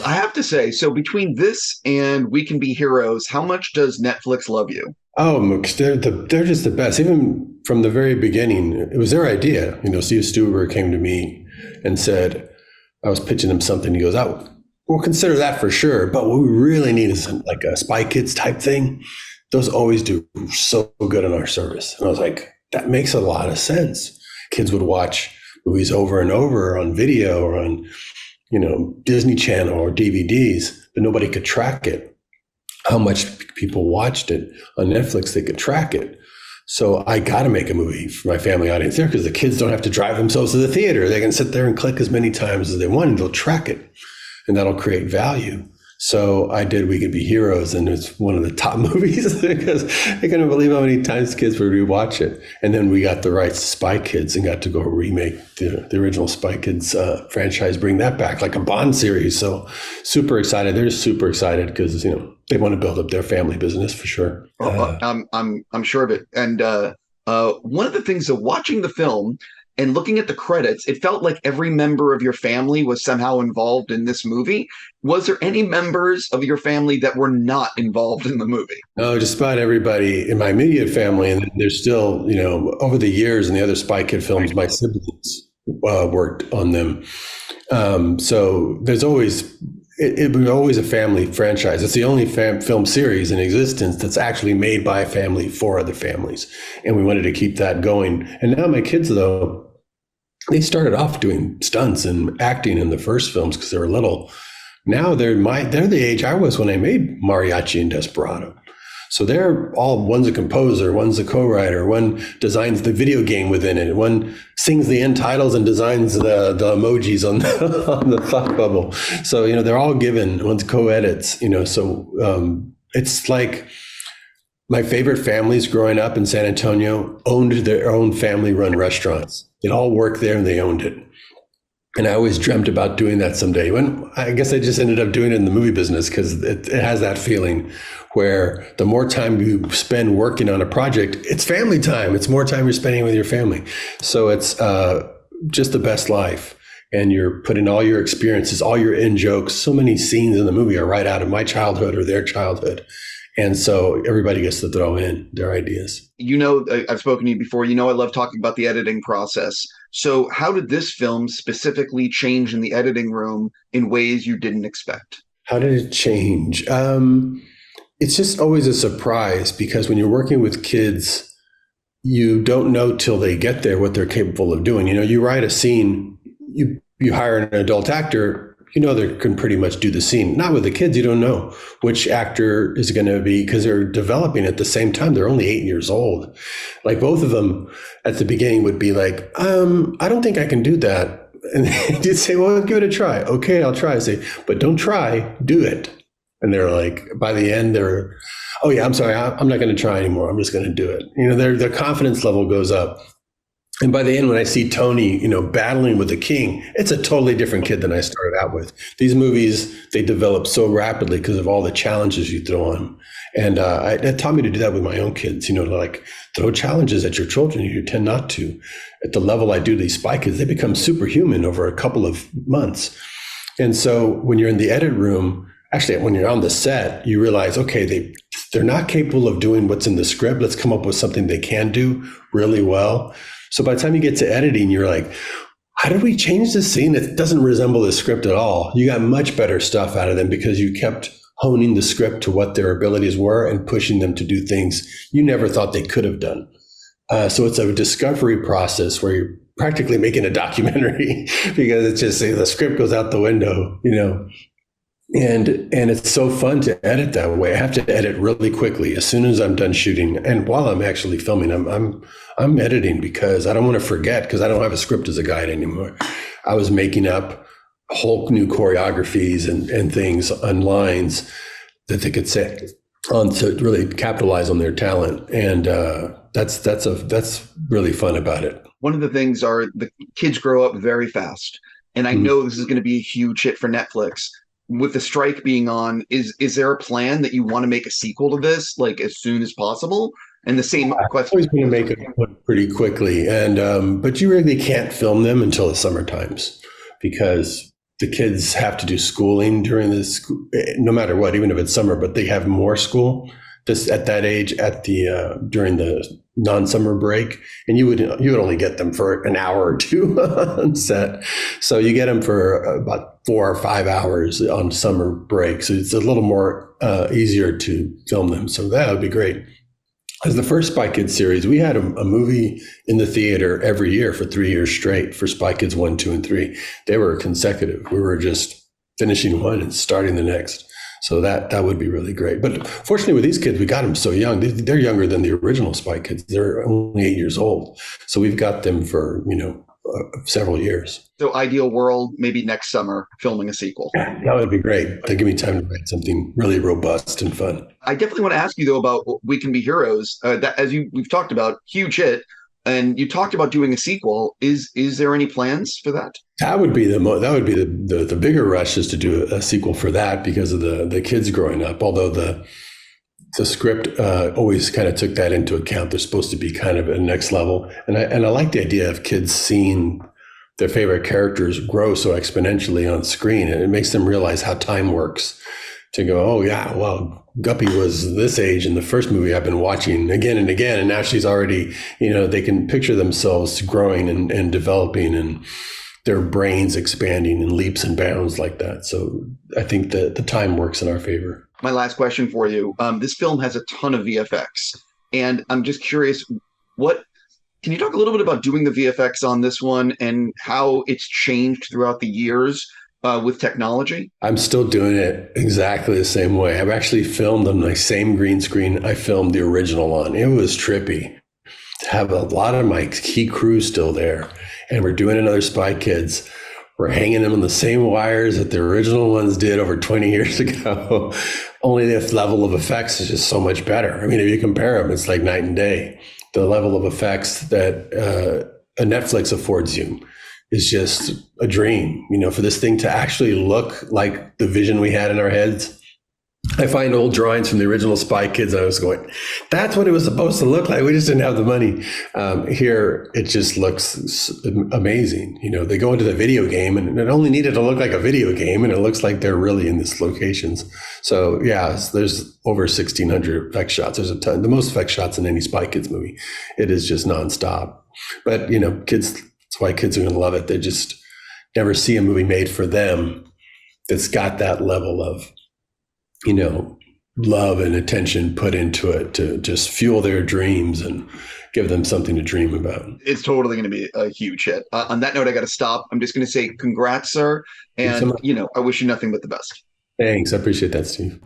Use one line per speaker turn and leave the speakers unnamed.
I have to say, so between this and We Can Be Heroes, how much does Netflix love you?
Oh, Mooks, they're just the best. Even from the very beginning, it was their idea. Steve Stuber came to me and said, I was pitching him something. He goes, "Oh, we'll consider that for sure. But what we really need is like a Spy Kids type thing. Those always do so good in our service." And I was like, that makes a lot of sense. Kids would watch movies over and over on video or on, Disney Channel or DVDs, but nobody could track it. How much people watched it on Netflix, they could track it. So I got to make a movie for my family audience there because the kids don't have to drive themselves to the theater. They can sit there and click as many times as they want and they'll track it, and that'll create value. So I did We Could Be Heroes, and it's one of the top movies because I couldn't believe how many times kids would rewatch it. And then we got the rights to Spy Kids and got to go remake the original Spy Kids franchise, bring that back like a Bond series. So super excited. They're just super excited because, they want to build up their family business for sure.
I'm sure of it. And one of the things of watching the film and looking at the credits, it felt like every member of your family was somehow involved in this movie. Was there any members of your family that were not involved in the movie?
No, just about everybody in my immediate family. And there's still, over the years in the other Spy Kid films, my siblings worked on them. So there's always, it was always a family franchise. It's the only film series in existence that's actually made by a family for other families. And we wanted to keep that going. And now my kids, though, they started off doing stunts and acting in the first films because they were little. Now they're the age I was when I made Mariachi and Desperado. So they're all, one's a composer, one's a co-writer, one designs the video game within it, one sings the end titles and designs the emojis on on the thought bubble. So, they're all given, one's co-edits, it's like my favorite families growing up in San Antonio owned their own family-run restaurants. It all worked there and they owned it. And I always dreamt about doing that someday. When I guess I just ended up doing it in the movie business because it has that feeling where the more time you spend working on a project, it's family time. It's more time you're spending with your family. So it's just the best life. And you're putting all your experiences, all your in jokes. So many scenes in the movie are right out of my childhood or their childhood. And so everybody gets to throw in their ideas.
I've spoken to you before. I love talking about the editing process. So how did this film specifically change in the editing room in ways you didn't expect?
How did it change? It's just always a surprise because when you're working with kids, you don't know till they get there what they're capable of doing. You write a scene, you hire an adult actor, they can pretty much do the scene. Not with the kids, you don't know which actor is going to be, because they're developing at the same time. They're only 8 years old. Like both of them at the beginning would be like, I don't think I can do that. And you'd say, well, give it a try. Okay, I'll try. I say, but don't try, do it. And they're like, by the end, they're, oh yeah, I'm sorry, I'm not going to try anymore. I'm just going to do it. Their confidence level goes up. And by the end, when I see Tony, battling with the king, it's a totally different kid than I started out with. These movies, they develop so rapidly because of all the challenges you throw on them. And it taught me to do that with my own kids, to like throw challenges at your children. You tend not to. At the level I do these Spy Kids, they become superhuman over a couple of months. And so when you're in the edit room, actually, when you're on the set, you realize, okay, they're not capable of doing what's in the script. Let's come up with something they can do really well. So by the time you get to editing, you're like, how did we change this scene that doesn't resemble the script at all? You got much better stuff out of them because you kept honing the script to what their abilities were and pushing them to do things you never thought they could have done. So it's a discovery process where you're practically making a documentary because it's just the script goes out the window, And it's so fun to edit that way. I have to edit really quickly as soon as I'm done shooting, and while I'm actually filming, I'm editing because I don't want to forget, because I don't have a script as a guide anymore. I was making up whole new choreographies and things on lines that they could say on to really capitalize on their talent, and that's really fun about it.
One of the things are the kids grow up very fast, and I know this is going to be a huge hit for Netflix. With the strike being on, is there a plan that you want to make a sequel to this, like as soon as possible? And the same question.
Always going to make it pretty quickly, and but you really can't film them until the summer times because the kids have to do schooling during this, no matter what, even if it's summer. But they have more school this at that age at the during the non-summer break, and you would only get them for an hour or two on set. So you get them for about 4 or 5 hours on summer break. So it's a little more easier to film them. So that would be great. As the first Spy Kids series, we had a movie in the theater every year for 3 years straight for Spy Kids 1, 2, and 3. They were consecutive. We were just finishing one and starting the next. So that would be really great. But fortunately with these kids, we got them so young. They're younger than the original Spy Kids. They're only 8 years old. So we've got them for, several years.
So ideal world, maybe next summer, filming a sequel.
That would be great. They give me time to write something really robust and fun.
I definitely want to ask you, though, about We Can Be Heroes. That, as we've talked about, huge hit. And you talked about doing a sequel. Is there any plans for that?
That would be the bigger rush is to do a sequel for that because of the kids growing up. Although the script always kind of took that into account. They're supposed to be kind of a next level, and I like the idea of kids seeing their favorite characters grow so exponentially on screen, and it makes them realize how time works. To go, oh yeah, well, Guppy was this age in the first movie I've been watching again and again, and now she's already, they can picture themselves growing and developing and their brains expanding in leaps and bounds like that. So I think that the time works in our favor.
My last question for you. This film has a ton of VFX, and I'm just curious, can you talk a little bit about doing the VFX on this one and how it's changed throughout the years with technology?
I'm still doing it exactly the same way. I've actually filmed on my same green screen I filmed the original on. It was trippy to have a lot of my key crew still there. And we're doing another Spy Kids. We're hanging them on the same wires that the original ones did over 20 years ago. Only this level of effects is just so much better. I mean, if you compare them, it's like night and day. The level of effects that a Netflix affords you is just a dream, for this thing to actually look like the vision we had in our heads. I find old drawings from the original Spy Kids, and I was going, that's what it was supposed to look like. We just didn't have the money. Here, it just looks amazing. They go into the video game, and it only needed to look like a video game, and it looks like they're really in these locations. So, yeah, there's over 1,600 effect shots. There's a ton, the most effect shots in any Spy Kids movie. It is just nonstop. But, kids, that's why kids are going to love it. They just never see a movie made for them that's got that level of love and attention put into it to just fuel their dreams and give them something to dream about.
It's totally going to be a huge hit. On that note, I got to stop. I'm just going to say congrats, sir. And, I wish you nothing but the best.
Thanks. I appreciate that, Steve.